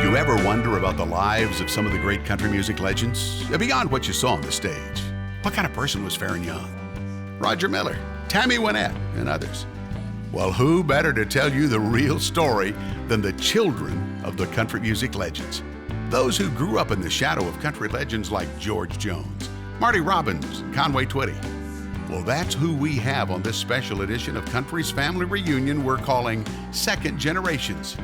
You ever wonder about the lives of some of the great country music legends? Beyond what you saw on the stage, what kind of person was Farron Young? Roger Miller, Tammy Wynette, and others. Well, who better to tell you the real story than the children of the country music legends? Those who grew up in the shadow of country legends like George Jones, Marty Robbins, and Conway Twitty. Well, that's who we have on this special edition of Country's Family Reunion we're calling Second Generations.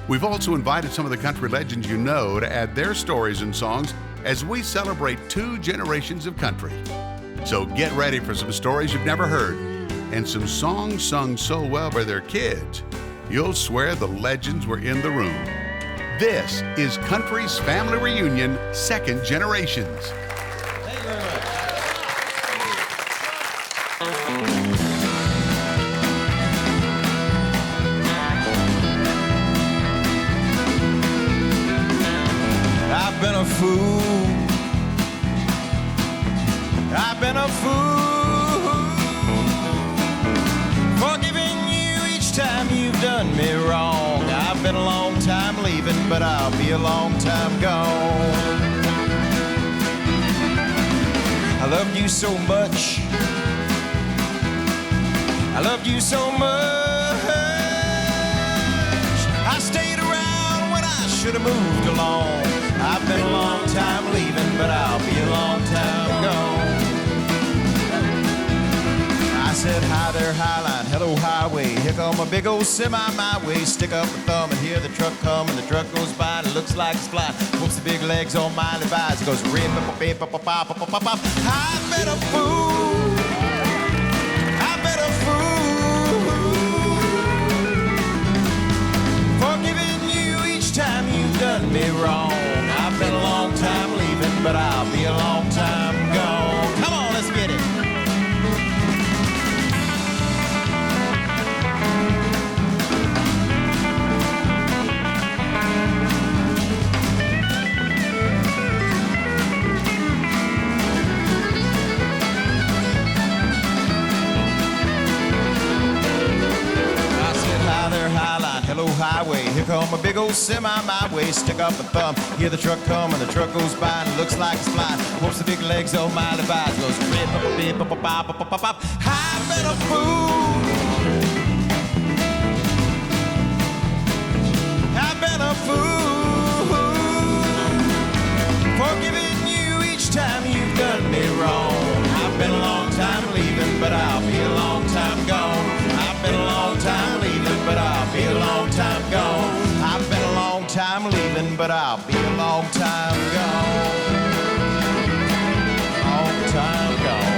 We've also invited some of the country legends you know to add their stories and songs as we celebrate 2 generations of country. So get ready for some stories you've never heard and some songs sung so well by their kids, you'll swear the legends were in the room. This is Country's Family Reunion, Second Generations. Thank you very much. I've been a fool. I've been a fool for giving you each time you've done me wrong. I've been a long time leaving, but I'll be a long time gone. I loved you so much. I loved you so much. I stayed around when I should have moved along. I've been a long time leaving, but I'll be a long time gone. I said, hi there, Highline, hello, highway. Here come a big old semi my way. Stick up a thumb and hear the truck come, and the truck goes by and it looks like it's flying. Whoops the big legs on my Levi's. It goes rip, pop, pop, pop, pop, pop, pop, pop. I've been a fool. I've been a fool for giving you each time you've done me wrong. I've been a long time leaving, but I'll be a long time gone. Come on, let's get it. Hello, highway. Here come a big old semi my way. Stick up a thumb, hear the truck come, and the truck goes by and it looks like it's flying. Whoops the big legs on my Levi's. Goes rip, pop, pop, pop, pop, pop, pop. I've been a fool. I've been a fool for giving you each time you've done me wrong. I've been a long time leaving, but I'll be a long time gone. I've been a long time leaving, but I'll be a long time gone. I've been a long time leaving, but I'll be a long time gone. Long time gone.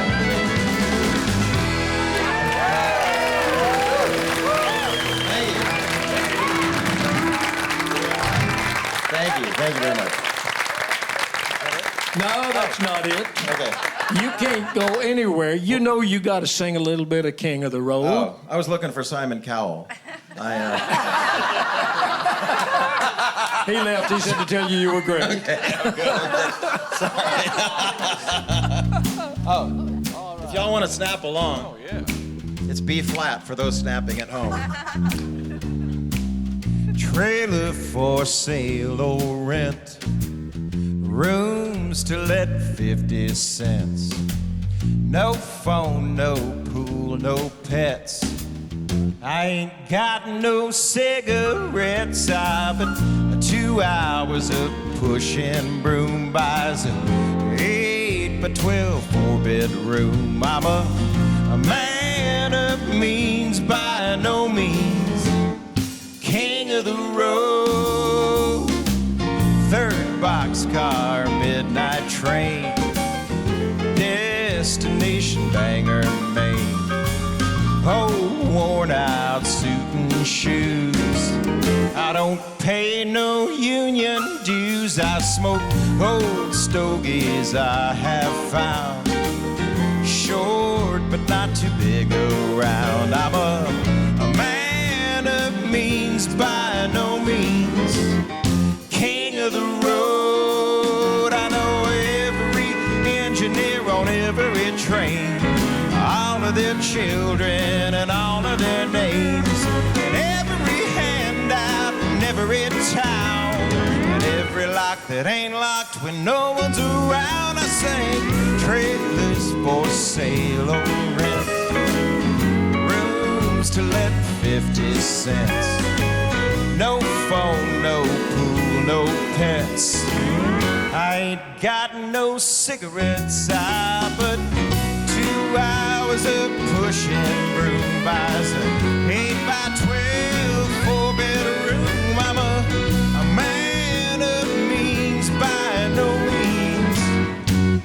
Thank you. Thank you very much. No, that's not it. Okay. You can't go anywhere. You know you got to sing a little bit of King of the Road. Oh, I was looking for Simon Cowell. He left. He said to tell you were great. Okay, good. Sorry. Oh, if y'all want to snap along, it's B flat for those snapping at home. Trailer for sale or rent. Rooms to let 50 cents. No phone, no pool, no pets. I ain't got no cigarettes. I've been 2 hours of pushing broom buys an 8 by 12 4-bedroom. I'm a man of means by no means. King of the road. 3rd boxcar, midnight train. Destination Bangor, Maine. Oh, worn out suit and shoes. I don't pay no union dues. I smoke old stogies I have found. Short but not too big around. I'm a man of means by no means. King of the road. I know every engineer on every train, all of their children and all of their names, and every handout in every town. that ain't locked when no one's around. I sing trailers for sale on rent, rooms to let 50 cents. No phone, no pool, no pets. I ain't got no cigarettes, but 2 hours of pushing broom buys an 8 by 12 4-bedroom. I'm a man of means by no means,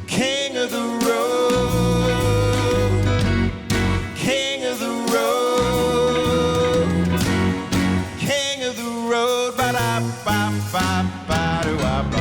king of the road, king of the road, king of the road. Ba-da-ba-ba-ba-do-ba-ba.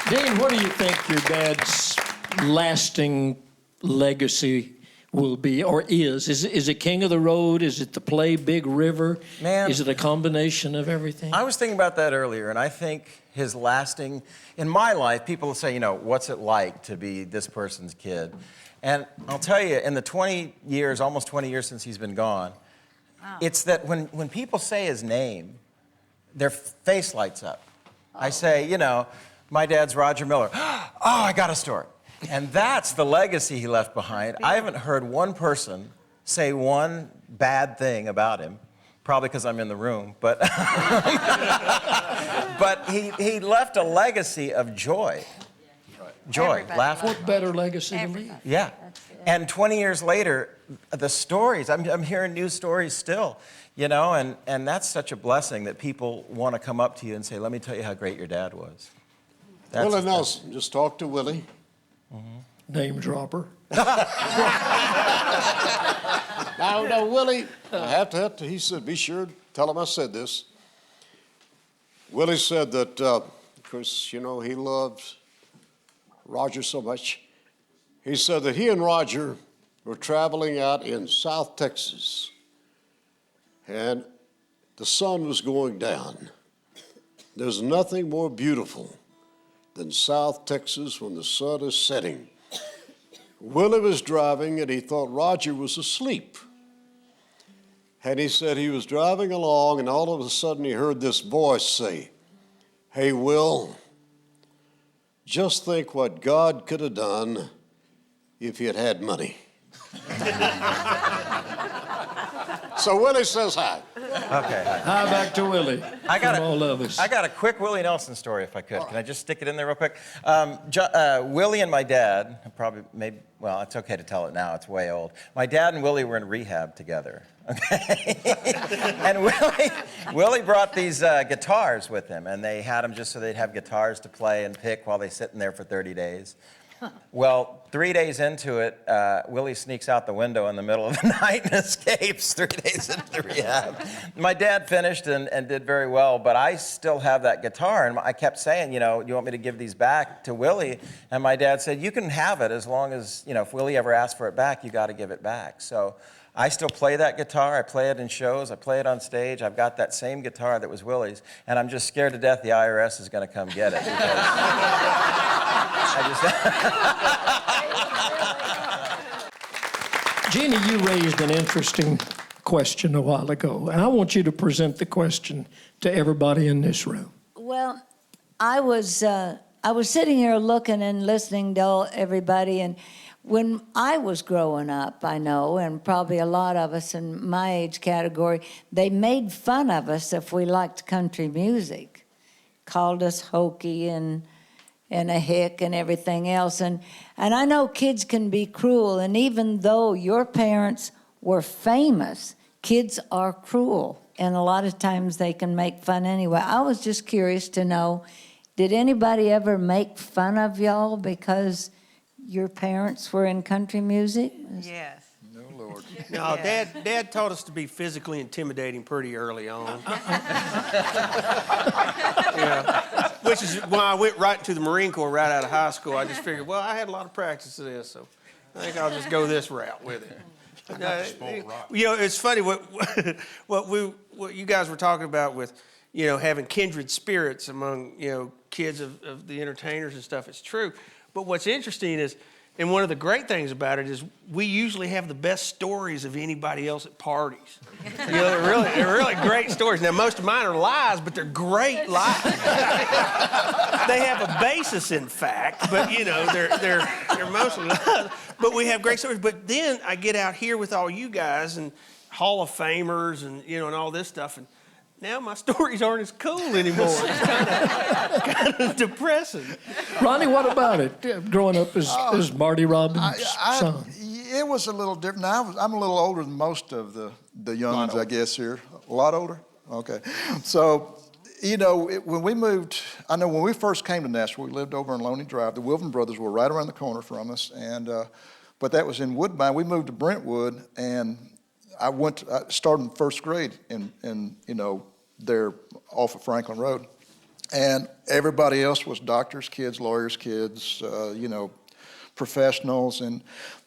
Dean, what do you think your dad's lasting legacy will be, or is? Is it King of the Road? Is it the play Big River? Man, is it a combination of everything? I was thinking about that earlier, and I think his lasting, in my life, people say, what's it like to be this person's kid? And I'll tell you, in the 20 years, almost 20 years since he's been gone, it's that when people say his name, their face lights up. I say, my dad's Roger Miller. Oh, I got a story. And that's the legacy he left behind. I haven't heard one person say one bad thing about him, probably because I'm in the room, but but he left a legacy of joy. Joy, laughter. What better legacy to leave? Yeah. And 20 years later, the stories, I'm hearing new stories still, and that's such a blessing that people want to come up to you and say, let me tell you how great your dad was. Willie Nelson, just talk to Willie. Mm-hmm. Name dropper. Now, Willie, I have to, he said, be sure, tell him I said this. Willie said that, of course, he loves Roger so much. He said that he and Roger were traveling out in South Texas, and the sun was going down. There's nothing more beautiful than South Texas when the sun is setting. Willie was driving, and he thought Roger was asleep. And he said he was driving along, and all of a sudden he heard this voice say, "Hey, Will, just think what God could have done if he had had money." So Willie says hi. Okay. Hi, back to Willie. All of us. I got a quick Willie Nelson story, if I could. Can I just stick it in there real quick? Willie and my dad, well, it's okay to tell it now. It's way old. My dad and Willie were in rehab together. Okay. And Willie brought these guitars with him, and they had them just so they'd have guitars to play and pick while they sit in there for 30 days. Well, 3 days into it, Willie sneaks out the window in the middle of the night and escapes 3 days into the rehab. My dad finished and did very well, but I still have that guitar, and I kept saying, you want me to give these back to Willie? And my dad said, you can have it as long as, if Willie ever asks for it back, you got to give it back. So I still play that guitar. I play it in shows. I play it on stage. I've got that same guitar that was Willie's, and I'm just scared to death the IRS is going to come get it. Jeannie, you raised an interesting question a while ago, and I want you to present the question to everybody in this room. Well, I was sitting here looking and listening to everybody, and when I was growing up, I know, and probably a lot of us in my age category, they made fun of us if we liked country music, called us hokey and a hick and everything else. And I know kids can be cruel, and even though your parents were famous, kids are cruel, and a lot of times they can make fun anyway. I was just curious to know, did anybody ever make fun of y'all because your parents were in country music? Yes. No, Lord. No, Yeah. Dad taught us to be physically intimidating pretty early on. Yeah. Which is why I went right to the Marine Corps right out of high school. I just figured, well, I had a lot of practice of this, so I think I'll just go this route with it. It's funny what you guys were talking about with, having kindred spirits among, kids of the entertainers and stuff, it's true. But what's interesting is, and one of the great things about it is we usually have the best stories of anybody else at parties. You know, they're really great stories. Now, most of mine are lies, but they're great lies. They have a basis in fact, but you know, they're mostly lies. But we have great stories. But then I get out here with all you guys and Hall of Famers and you know and all this stuff, and now my stories aren't as cool anymore. It's kind of depressing. Ronnie, what about it? Growing up as Marty Robbins' son. It was a little different. Now, I'm a little older than most of the young ones, I guess, here. A lot older? Okay. So, you know, when we moved, I know when we first came to Nashville, we lived over in Loney Drive. The Wilson brothers were right around the corner from us, and but that was in Woodbine. We moved to Brentwood, and I started in first grade in you know, there off of Franklin Road. And everybody else was doctors' kids, lawyers' kids, you know, professionals. And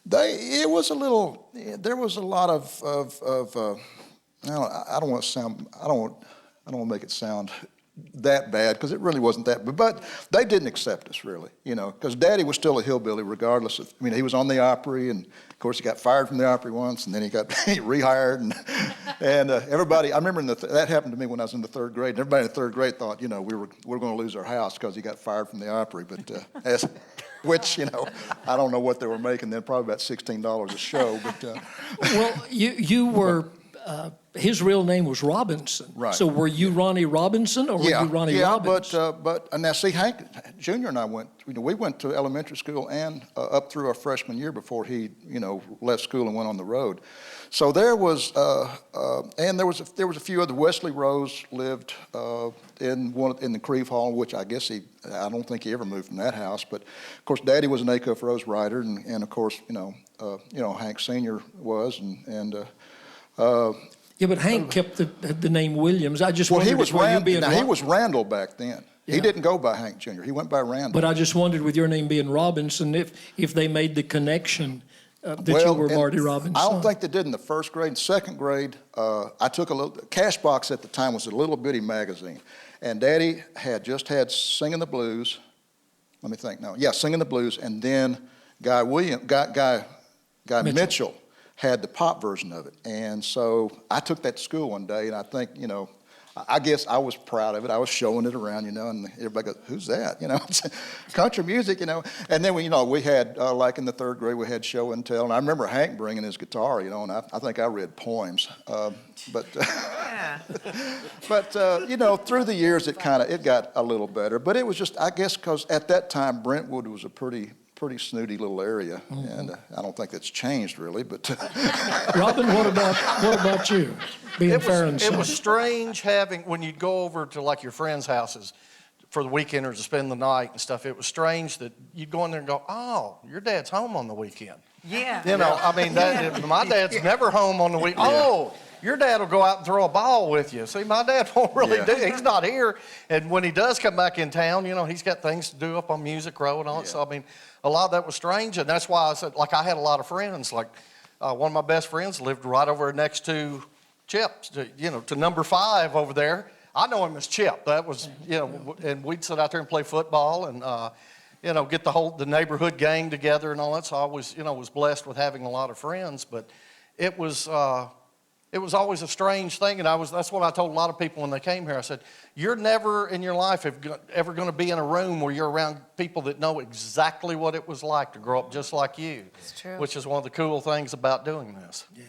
there was a lot of I don't want to make it sound that bad, because it really wasn't that bad. But they didn't accept us, really, you know, because Daddy was still a hillbilly regardless of, I mean, he was on the Opry, and of course he got fired from the Opry once, and then he got rehired, and everybody, I remember that happened to me when I was in the third grade, and everybody in the third grade thought, you know, we were going to lose our house because he got fired from the Opry, but which, you know, I don't know what they were making then, probably about $16 a show, but. Well, you were, his real name was Robinson. Right. So were you Ronnie Robinson, or were you Ronnie Robbins? But now see, Hank Jr. and I we went to elementary school and up through our freshman year before he, you know, left school and went on the road. So there was, and there was a few other. Wesley Rose lived in the Creve Hall, which I guess I don't think he ever moved from that house. But of course, Daddy was an Acuff Rose writer, and of course, you know, Hank Sr. was, and. Yeah, but Hank kept the name Williams. I just wondered, he was he was Randall back then. Yeah. He didn't go by Hank Jr. He went by Randall. But I just wondered, with your name being Robinson, if they made the connection that you were Marty Robbins' I don't son. think they did in the first grade. In second grade, I took a little. Cashbox at the time was a little bitty magazine, and Daddy had just had Singing the Blues. Let me think. No, yeah, Singing the Blues, and then Guy Mitchell had the pop version of it. And so I took that to school one day, and I think, you know, I guess I was proud of it. I was showing it around, you know, and everybody goes, who's that? You know, it's country music, you know. And then, we had, like in the third grade, we had show and tell. And I remember Hank bringing his guitar, you know, and I think I read poems. But you know, through the years, it got a little better. But it was just, I guess, because at that time, Brentwood was a pretty snooty little area, and I don't think that's changed really. But Robin, what about you? Being Farron's son? It was strange when you'd go over to like your friends' houses for the weekend or to spend the night and stuff. It was strange that you'd go in there and go, "Oh, your dad's home on the weekend." Yeah. You know, I mean, my dad's never home on the weekend. Oh. Your dad will go out and throw a ball with you. See, my dad won't really do it. He's not here. And when he does come back in town, you know, he's got things to do up on Music Row and all that. So, I mean, a lot of that was strange. And that's why I said, like, I had a lot of friends. Like, one of my best friends lived right over next to Chip, to number 5 over there. I know him as Chip. That was, you know, and we'd sit out there and play football and, get the neighborhood gang together and all that. So I was, was blessed with having a lot of friends. But it was always a strange thing, and that's what I told a lot of people when they came here. I said, you're never in your life ever going to be in a room where you're around people that know exactly what it was like to grow up just like you. It's true. Which is one of the cool things about doing this. Yeah.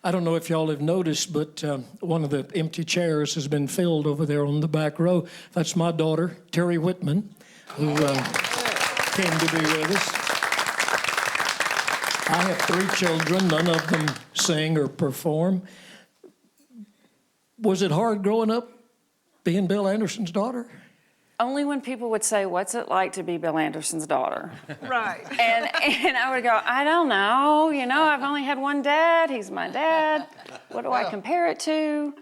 I don't know if y'all have noticed, but one of the empty chairs has been filled over there on the back row. That's my daughter, Terry Whitman, who came to be with us. I have 3 children. None of them sing or perform. Was it hard growing up being Bill Anderson's daughter? Only when people would say, what's it like to be Bill Anderson's daughter? Right. And I would go, I don't know. I've only had one dad. He's my dad. What do I compare it to?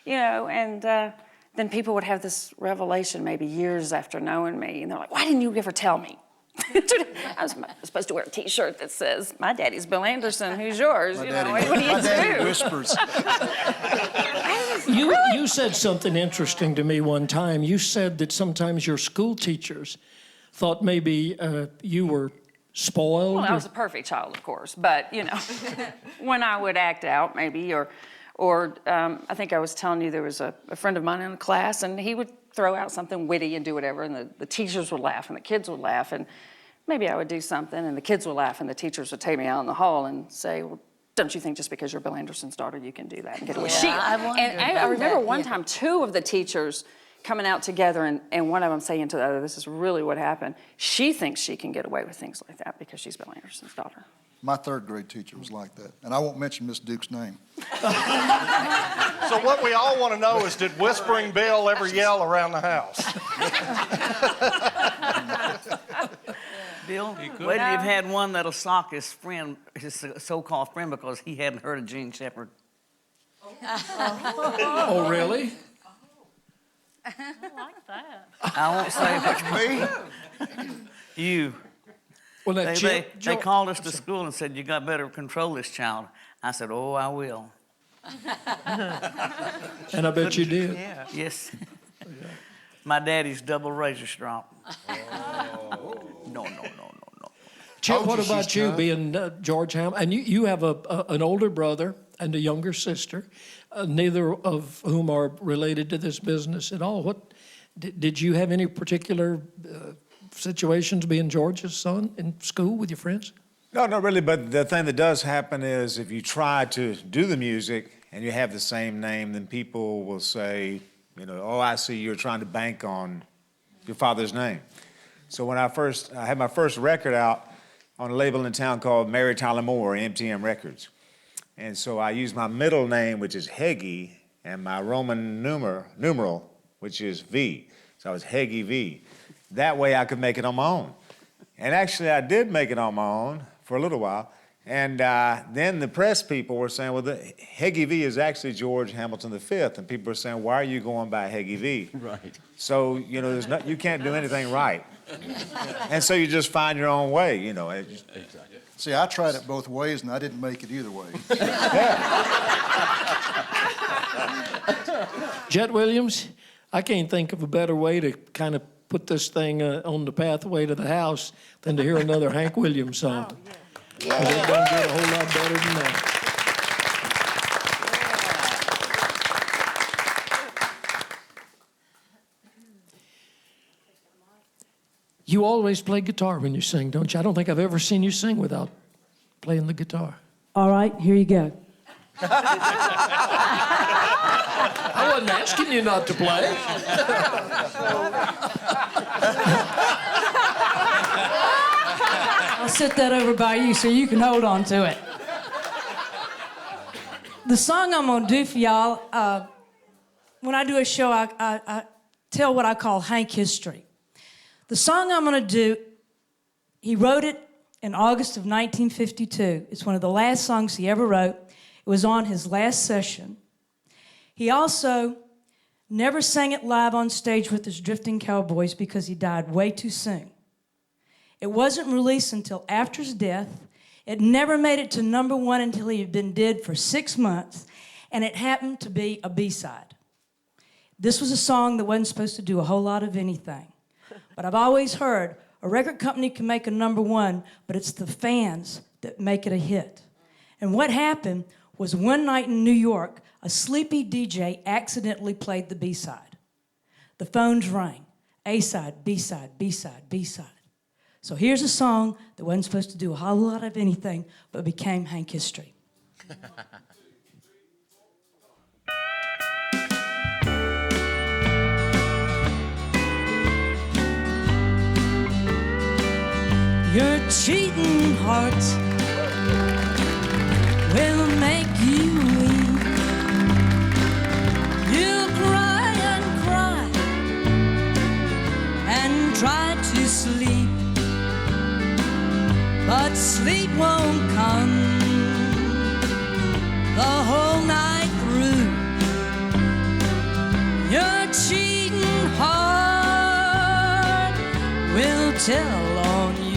And then people would have this revelation maybe years after knowing me. And they're like, why didn't you ever tell me? I was supposed to wear a T-shirt that says, "My daddy's Bill Anderson. Who's yours?" My You daddy, know, what do you my daddy do? whispers. You said something interesting to me one time. You said that sometimes your school teachers thought maybe you were spoiled. Well, I was a perfect child, of course, but you know, when I would act out, maybe, or I think I was telling you there was a friend of mine in the class, and he would throw out something witty and do whatever, and the teachers would laugh, and the kids would laugh, and maybe I would do something, and the kids would laugh, and the teachers would take me out in the hall and say, "Well, don't you think just because you're Bill Anderson's daughter, you can do that and get away?" I remember one time, two of the teachers coming out together, and one of them saying to the other, "This is really what happened. She thinks she can get away with things like that because she's Bill Anderson's daughter." My third grade teacher was like that. And I won't mention Miss Duke's name. So what we all want to know is, did Whispering Bill ever yell around the house? Bill, wait till you've had one that'll sock his friend, his so-called friend, because he hadn't heard of Gene Shepherd. Oh, really? I like that. I won't say which me. You. Well, that They called us to school and said, "You got better control this child." I said, "Oh, I will." And I bet you did. Yeah. Yes. My daddy's double razor strop. No. Chip, what about you, being George Ham? And you have an older brother and a younger sister, neither of whom are related to this business at all. What did you have any particular situations being George's son in school with your friends? No, not really, but the thing that does happen is if you try to do the music and you have the same name, then people will say, you know, "Oh, I see you're trying to bank on your father's name." So when I had my first record out on a label in town called Mary Tyler Moore, MTM Records. And so I used my middle name, which is Heggie, and my Roman numeral, which is V. So I was Heggie V. That way I could make it on my own. And actually I did make it on my own for a little while. And then the press people were saying, well, Heggie V is actually George Hamilton V. And people were saying, why are you going by Heggie V? Right. So, you know, you can't do anything right. And so you just find your own way, you know. Exactly. See, I tried it both ways, and I didn't make it either way. Jet Williams, I can't think of a better way to kind of put this thing on the pathway to the house than to hear another Hank Williams song. Oh, yeah. It don't get a whole lot better than that. You always play guitar when you sing, don't you? I don't think I've ever seen you sing without playing the guitar. All right, here you go. I wasn't asking you not to play. I'll set that over by you so you can hold on to it. The song I'm gonna do for y'all, when I do a show, I tell what I call Hank history. The song I'm gonna do, he wrote it in August of 1952. It's one of the last songs he ever wrote. It was on his last session. He also never sang it live on stage with his Drifting Cowboys because he died way too soon. It wasn't released until after his death. It never made it to #1 until he had been dead for 6 months, and it happened to be a B-side. This was a song that wasn't supposed to do a whole lot of anything. But I've always heard a record company can make a #1, but it's the fans that make it a hit. And what happened was one night in New York, a sleepy DJ accidentally played the B-side. The phones rang. A-side, B-side, B-side, B-side. So here's a song that wasn't supposed to do a whole lot of anything, but became Hank history. Your cheating heart will make you weep. You'll cry and try to sleep, but sleep won't come the whole night through. Your cheating heart will tell on you.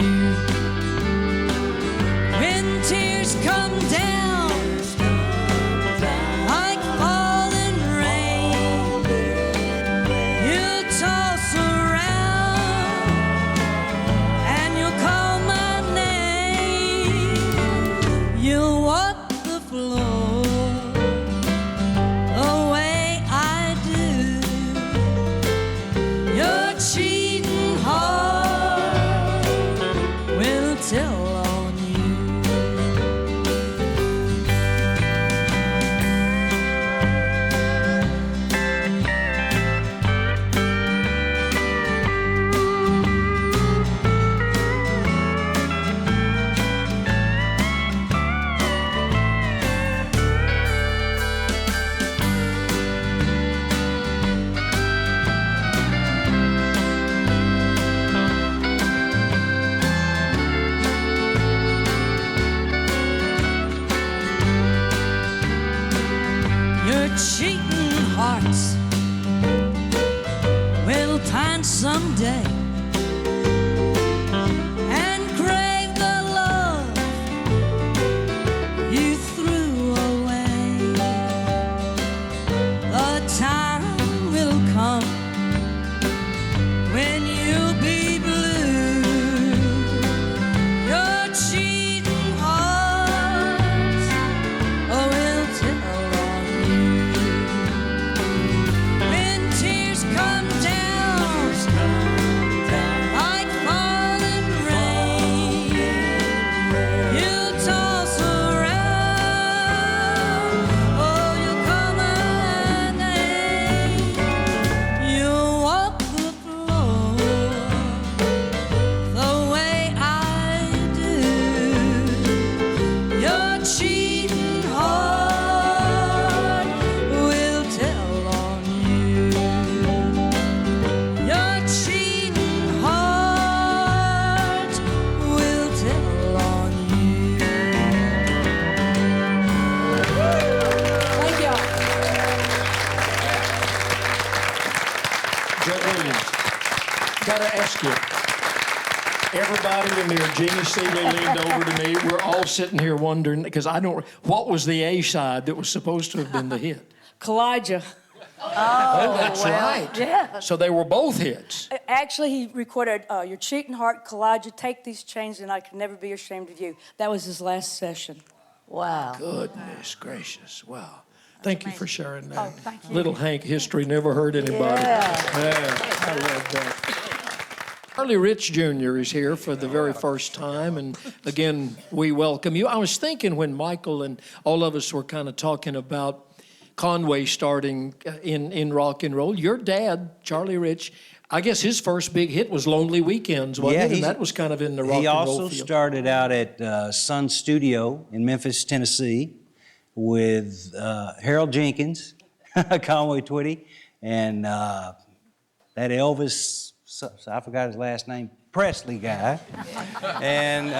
someday and crave the love you threw away. The time will come when you'll be blue. Your cheating heart will tell on you. When tears come down like falling rain, you'll toss around. Oh, you'll come and you'll walk the floor the way I do. Your cheating heart will tell on you. Your cheating heart will tell on you. Thank y'all. Joe Williams, gotta ask you, everybody in there, Jeannie Seeley leaned over to me, we're all sitting here wondering, because I don't, what was the A side that was supposed to have been the hit? Kalijah. Oh, that's right. Yeah. So they were both hits. Actually, he recorded Your Cheating Heart, Kalijah, Take These Chains, and I Can Never Be Ashamed of You. That was his last session. Wow. Goodness gracious, wow. Thank you for sharing that. Oh, thank you. Little Hank history never hurt anybody. Yeah, I love that. Charlie Rich Jr. is here for the very first time, and again, we welcome you. I was thinking when Michael and all of us were kind of talking about Conway starting in rock and roll, your dad, Charlie Rich, I guess his first big hit was Lonely Weekends, wasn't it? And that was kind of in the rock and roll field. He also started out at Sun Studio in Memphis, Tennessee, with Harold Jenkins, Conway Twitty, and that Elvis, I forgot his last name, Presley guy, and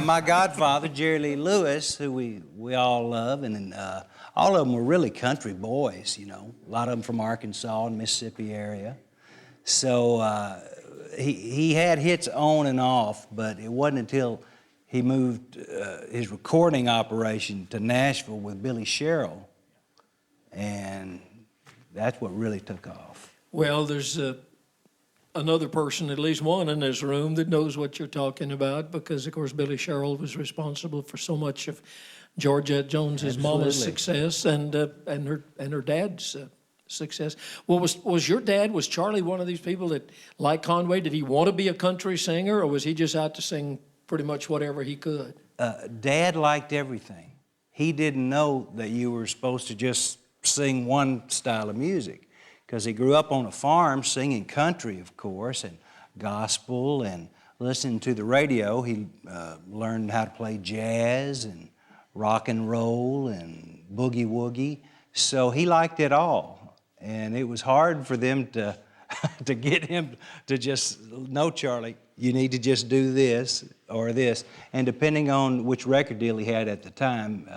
my godfather, Jerry Lee Lewis, who we all love, and all of them were really country boys, you know, a lot of them from Arkansas and Mississippi area. So he had hits on and off, but it wasn't until he moved his recording operation to Nashville with Billy Sherrill, and that's what really took off. Well, there's another person, at least one in this room, that knows what you're talking about, because, of course, Billy Sherrill was responsible for so much of Georgette Jones's mama's success and her dad's success. Well, was your dad, was Charlie one of these people that, like Conway, did he want to be a country singer, or was he just out to sing pretty much whatever he could? Dad liked everything. He didn't know that you were supposed to just sing one style of music, because he grew up on a farm singing country, of course, and gospel, and listening to the radio. He learned how to play jazz and rock and roll and boogie woogie. So he liked it all. And it was hard for them to get him to just, no, Charlie, you need to just do this or this. And depending on which record deal he had at the time,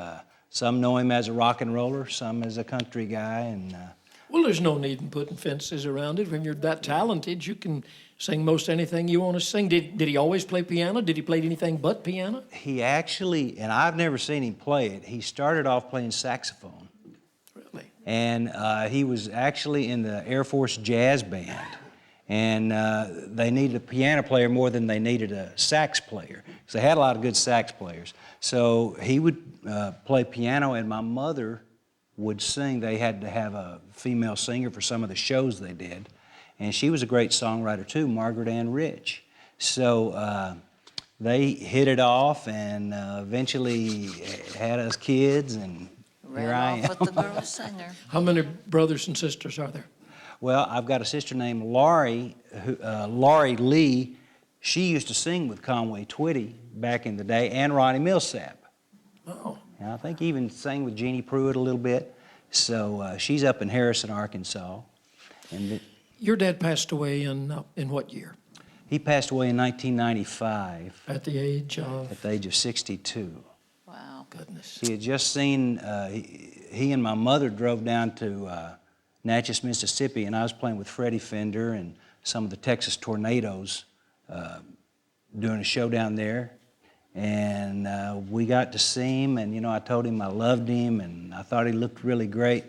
some know him as a rock and roller, some as a country guy. And well, there's no need in putting fences around it. When you're that talented, you can sing most anything you want to sing. Did he always play piano? Did he play anything but piano? He actually, and I've never seen him play it, he started off playing saxophone. Really? And he was actually in the Air Force Jazz Band. And they needed a piano player more than they needed a sax player. So they had a lot of good sax players. So he would play piano, and my mother would sing. They had to have a female singer for some of the shows they did. And she was a great songwriter too, Margaret Ann Rich. So they hit it off, and eventually had us kids, and here I am. Ran off with the girl singer. How many brothers and sisters are there? Well, I've got a sister named Laurie, Laurie Lee. She used to sing with Conway Twitty back in the day, and Ronnie Millsap. Oh. And I think even sang with Jeannie Pruitt a little bit. So she's up in Harrison, Arkansas. And Your dad passed away in what year? he passed away in 1995. At the age of? At the age of 62. Wow. Goodness. He had just seen, he and my mother drove down to Natchez, Mississippi, and I was playing with Freddie Fender and some of the Texas tornadoes doing a show down there. And we got to see him, and, you know, I told him I loved him, and I thought he looked really great.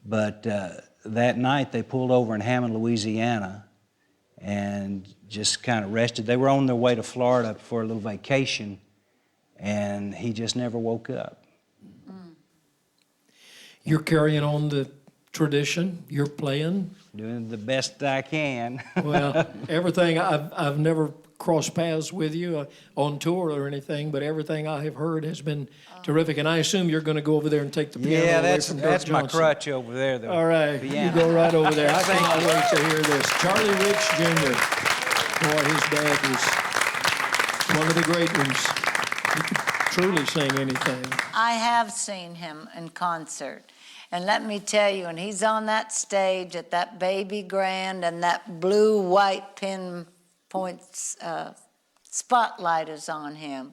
But that night, they pulled over in Hammond, Louisiana, and just kind of rested. They were on their way to Florida for a little vacation, and he just never woke up. You're carrying on the tradition. You're playing. Doing the best I can. Well, everything, I've never crossed paths with you on tour or anything, but everything I have heard has been terrific. And I assume you're going to go over there and take the piano Yeah, away from Dirk that's my Johnson. crutch over there, though. All right, Piano. you go right over there. I cannot wait to hear this. Charlie Rich Jr. Boy, his dad was one of the great ones. He could truly sing anything. I have seen him in concert. And let me tell you, when he's on that stage at that baby grand and that blue-white pinpoints spotlight is on him,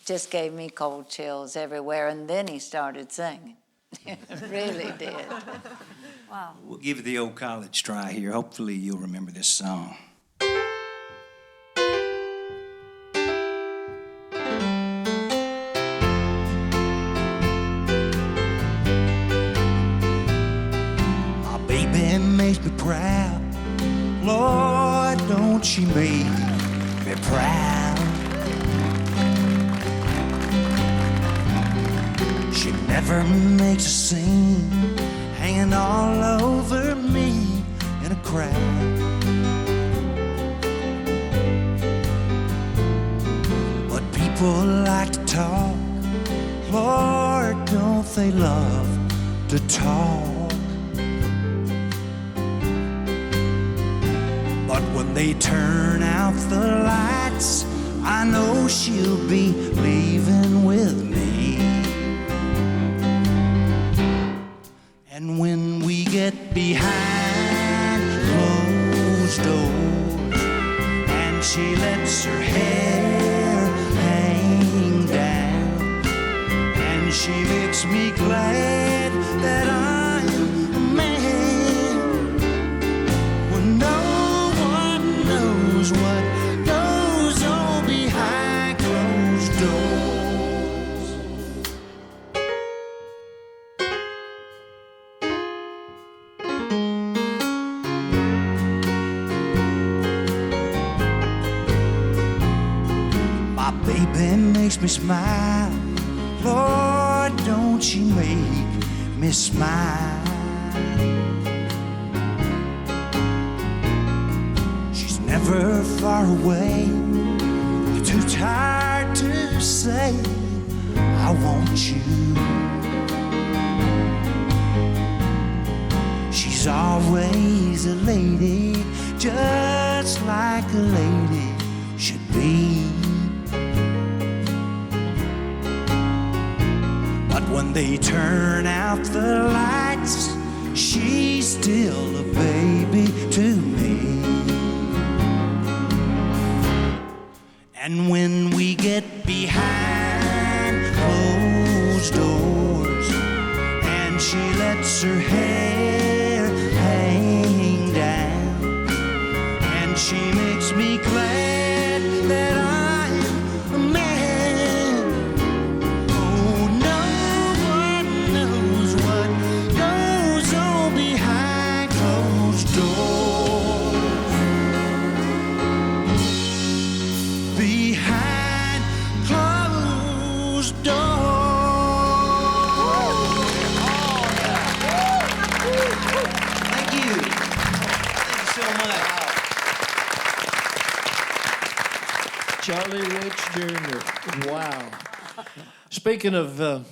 just gave me cold chills everywhere. And then he started singing. It really did. Wow. We'll give you the old college try here. Hopefully you'll remember this song. Makes me proud. Lord, don't she make me proud? She never makes a scene, hanging all over me in a crowd. But people like to talk. Lord, don't they love to talk? But when they turn out the lights, I know she'll be leaving with me. And when we get behind closed doors and she lets her hair hang down and she makes me glad that I'm a man, well, no what goes on behind closed doors. My baby makes me smile. Lord, don't she make me smile? Never far away, too tired to say I want you. She's always a lady, just like a lady should be. But when they turn out the lights, she's still a baby to me. And when we get behind closed doors and she lets her hair hang down and she makes me glad that I'm a man, oh, no one knows what goes on behind closed doors. Behind closed doors. Thank you. Thank you so much. Charlie Rich Jr. Wow. Speaking of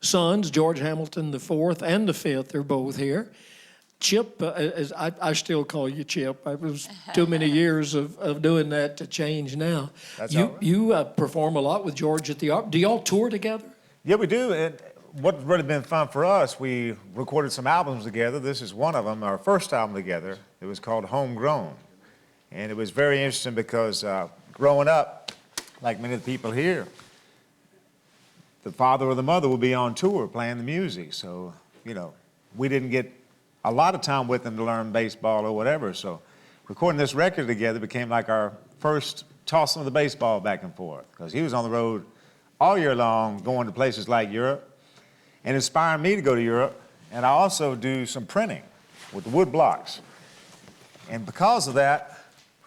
sons, George Hamilton the fourth and the fifth are both here. Chip, I still call you Chip. It was too many years of doing that to change now. That's all right. You perform a lot with George at the Opera. Do y'all tour together? Yeah, we do. And what's really been fun for us, we recorded some albums together. This is one of them, our first album together. It was called Homegrown. And it was very interesting because growing up, like many of the people here, the father or the mother would be on tour playing the music. So, you know, we didn't get a lot of time with them to learn baseball or whatever. So recording this record together became like our first tossing of the baseball back and forth, because he was on the road all year long, going to places like Europe, and inspiring me to go to Europe. And I also do some printing with the wood blocks. And because of that,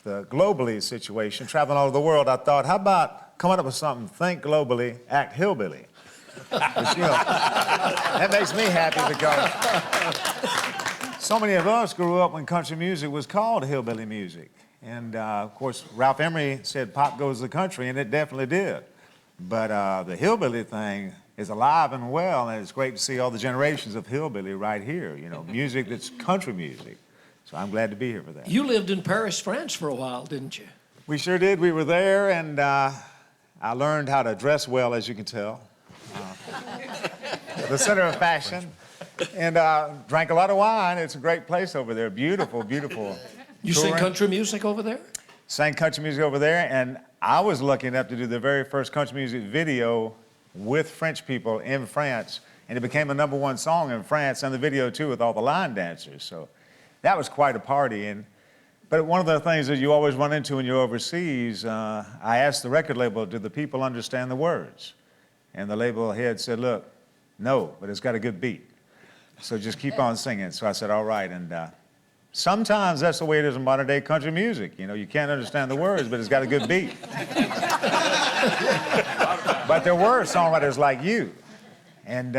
the globally situation, traveling all over the world, I thought, how about coming up with something, think globally, act hillbilly? Which, you know, that makes me happy because so many of us grew up when country music was called hillbilly music. And, of course, Ralph Emery said pop goes to the country, and it definitely did. But the hillbilly thing is alive and well, and it's great to see all the generations of hillbilly right here, you know, music that's country music. So I'm glad to be here for that. You lived in Paris, France for a while, didn't you? We sure did. We were there, and I learned how to dress well, as you can tell. The center of fashion. And drank a lot of wine. It's a great place over there. Beautiful, beautiful. You sing country music over there? Sang country music over there, and I was lucky enough to do the very first country music video with French people in France, and it became a #1 song in France, and the video too, with all the line dancers. So that was quite a party. But one of the things that you always run into when you're overseas, I asked the record label, do the people understand the words? And the label head said, look, no, but it's got a good beat. So just keep on singing. So I said, all right. And sometimes that's the way it is in modern day country music. You know, you can't understand the words, but it's got a good beat. But there were songwriters like you. And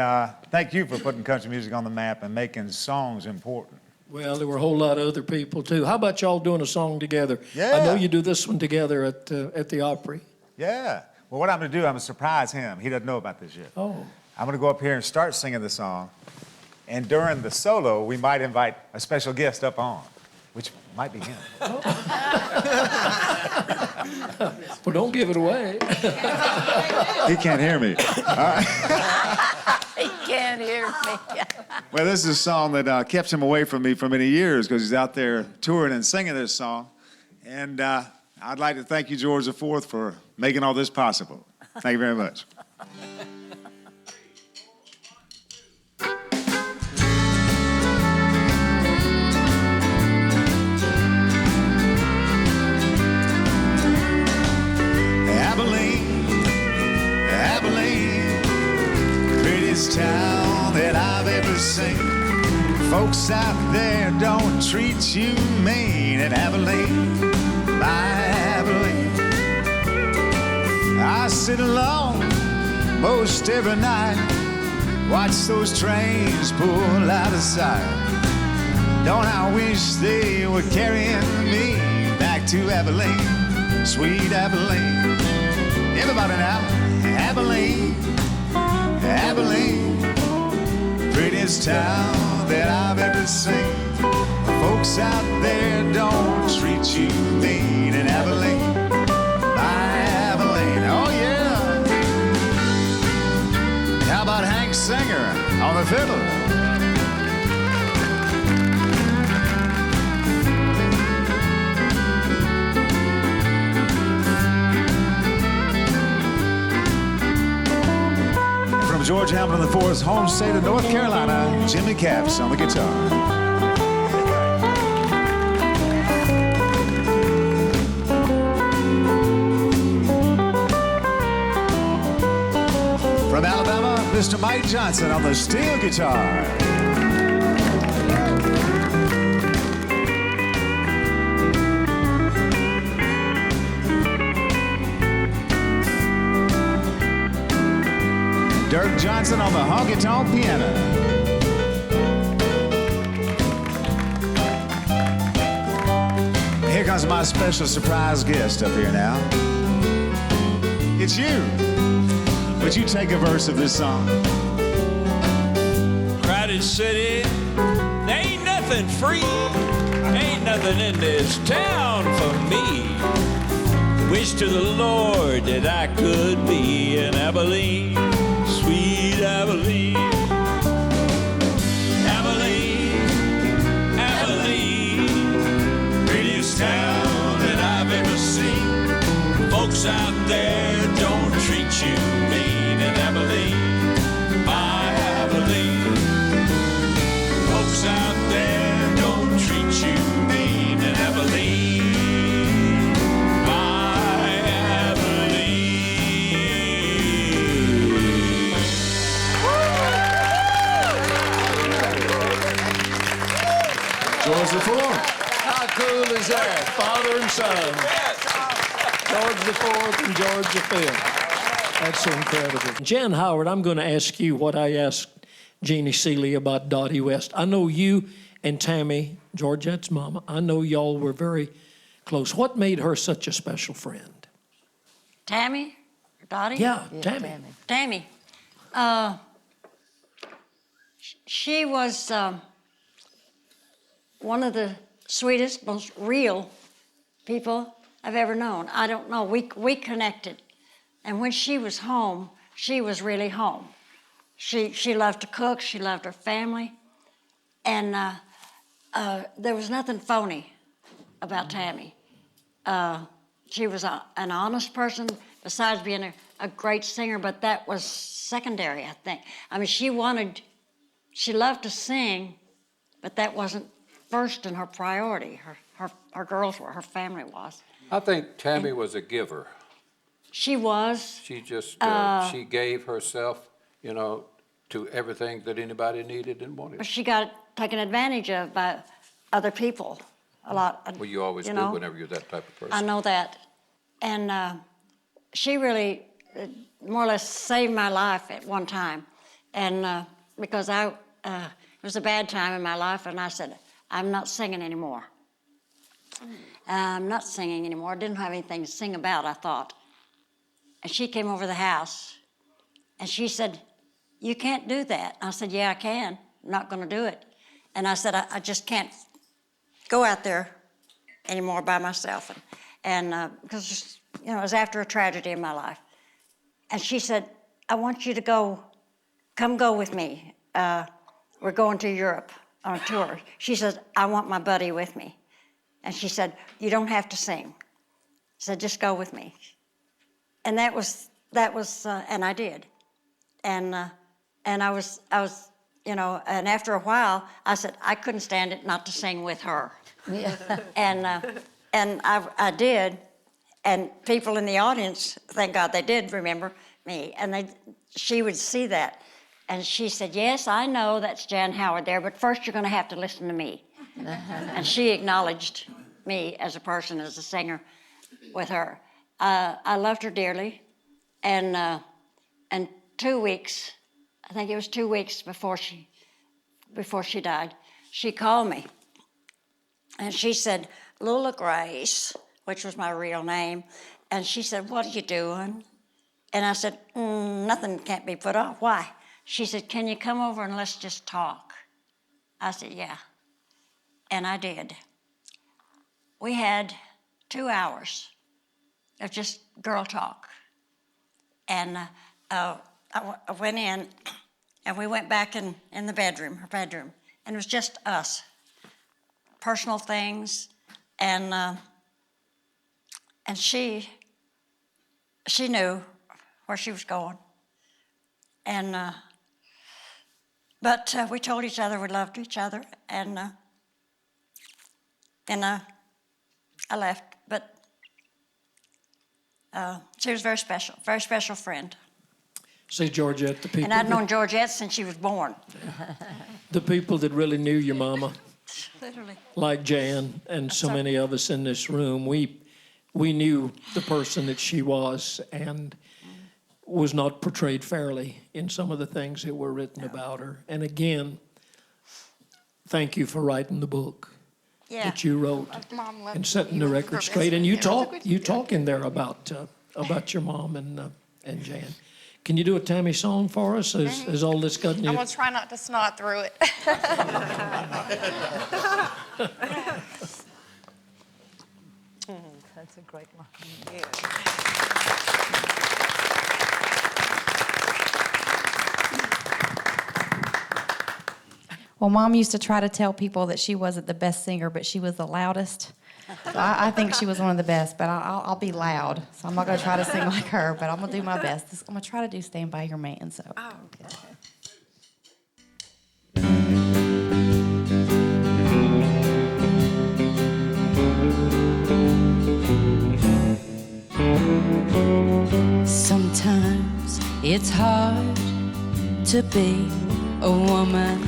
thank you for putting country music on the map and making songs important. Well, there were a whole lot of other people, too. How about y'all doing a song together? Yeah. I know you do this one together at the Opry. Yeah. Well, what I'm going to do, I'm going to surprise him. He doesn't know about this yet. Oh. I'm going to go up here and start singing the song. And during the solo, we might invite a special guest up on, which might be him. Well, don't give it away. He can't hear me. All right. He can't hear me. Well, this is a song that kept him away from me for many years because he's out there touring and singing this song. And I'd like to thank you, George IV, for making all this possible. Thank you very much. Town that I've ever seen. Folks out there don't treat you mean. In Abilene, my Abilene, I sit alone most every night, watch those trains pull out of sight. Don't I wish they were carrying me back to Abilene, sweet Abilene. Everybody now, Abilene, Abilene, prettiest town that I've ever seen. Folks out there don't treat you mean. In Abilene, my Abilene, oh yeah. How about Hank Singer on the fiddle? George Hamilton IV's home state of North Carolina, Jimmy Capps on the guitar. From Alabama, Mr. Mike Johnson on the steel guitar. Dirk Johnson on the honky-tonk piano. Here comes my special surprise guest up here now. It's you. Would you take a verse of this song? Crowded city, there ain't nothing free. Ain't nothing in this town for me. Wish to the Lord that I could be in Abilene. Sweet Abilene, Abilene, Abilene, prettiest town that I've ever seen. Folks out there don't treat you mean. In Abilene, my Abilene, folks out there don't treat you mean. In Abilene. Father and son. George the Fourth and George the Fifth. That's incredible. Jan Howard, I'm going to ask you what I asked Jeannie Seeley about Dottie West. I know you and Tammy, Georgette's mama, I know y'all were very close. What made her such a special friend? Tammy? Or Dottie? Yeah, Tammy. Tammy. She was one of the sweetest, most real people I've ever known. I don't know, we connected. And when she was home, she was really home. She loved to cook, she loved her family, and there was nothing phony about Tammy. She was an honest person, besides being a great singer, but that was secondary, I think. I mean, she loved to sing, but that wasn't first in her priority. Her girls were, her family was. I think Tammy was a giver. She was. She just, she gave herself, you know, to everything that anybody needed and wanted. But she got taken advantage of by other people a lot. Well, you always do know? whenever you're that type of person. I know that. And she really more or less saved my life at one time. And because it was a bad time in my life, and I said, I'm not singing anymore. I'm not singing anymore. I didn't have anything to sing about, I thought. And she came over the house, and she said, you can't do that. I said, yeah, I can. I'm not going to do it. And I said, I just can't go out there anymore by myself. And because, you know, it was after a tragedy in my life. And she said, I want you to come go with me. We're going to Europe on a tour. She said, I want my buddy with me. And she said, you don't have to sing. She said, just go with me. And that was, and I did. And I was, you know, and after a while, I said, I couldn't stand it not to sing with her. Yeah. And I did, and people in the audience, thank God they did remember me, and she would see that. And she said, yes, I know that's Jan Howard there, but first you're going to have to listen to me. And she acknowledged me as a person, as a singer with her. I loved her dearly, and 2 weeks, I think it was 2 weeks before she died, she called me, and she said, Lula Grace, which was my real name, and she said, what are you doing? And I said, nothing can't be put off. Why? She said, can you come over and let's just talk? I said, yeah, and I did. We had 2 hours of just girl talk, and I went in, and we went back in the bedroom, her bedroom, and it was just us, personal things, and she knew where she was going, and but we told each other we loved each other, and I left, but she was very special friend. See, Georgette, the people. And I'd known Georgette since she was born. The people that really knew your mama, Literally. like Jan and so many of us in this room, we knew the person that she was and was not portrayed fairly in some of the things that were written about her. And again, thank you for writing the book that you wrote and setting the record straight. And you talk in there about your mom and Jan. Can you do a Tammy song for us as all this got new? I'm going to try not to snot through it. That's a great one. Well, Mom used to try to tell people that she wasn't the best singer, but she was the loudest. So I think she was one of the best, but I'll be loud. So I'm not going to try to sing like her, but I'm going to do my best. I'm going to try to do Stand By Your Man. So. Oh, okay. Sometimes it's hard to be a woman,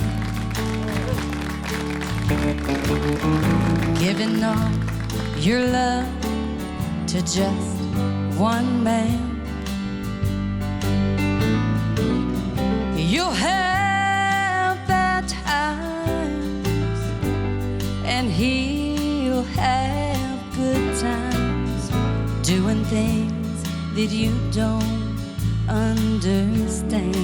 giving all your love to just one man. You'll have bad times, and he'll have good times, doing things that you don't understand.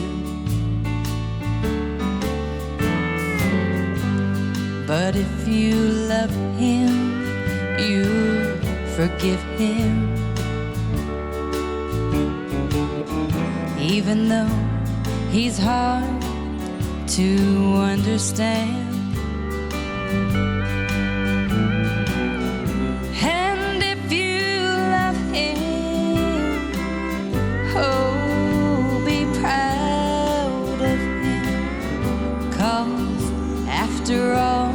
But if you love him, you forgive him, even though he's hard to understand. And if you love him, oh, be proud of him, 'cause after all,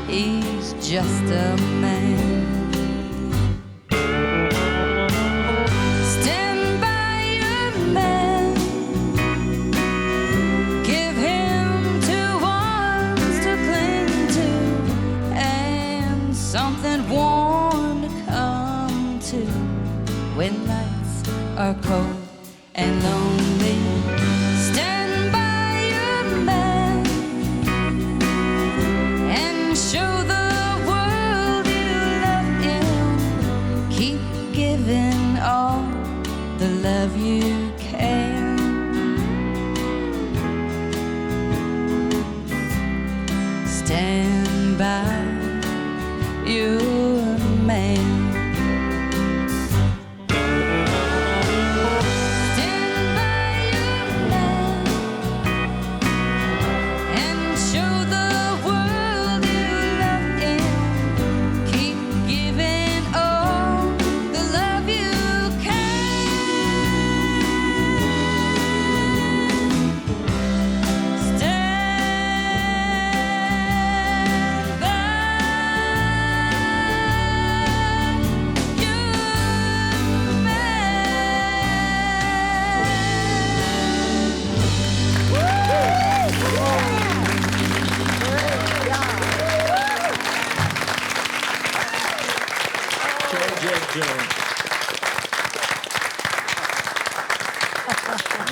he's just a man. Stand by your man. Give him two arms to cling to and something warm to come to when nights are cold and lonely.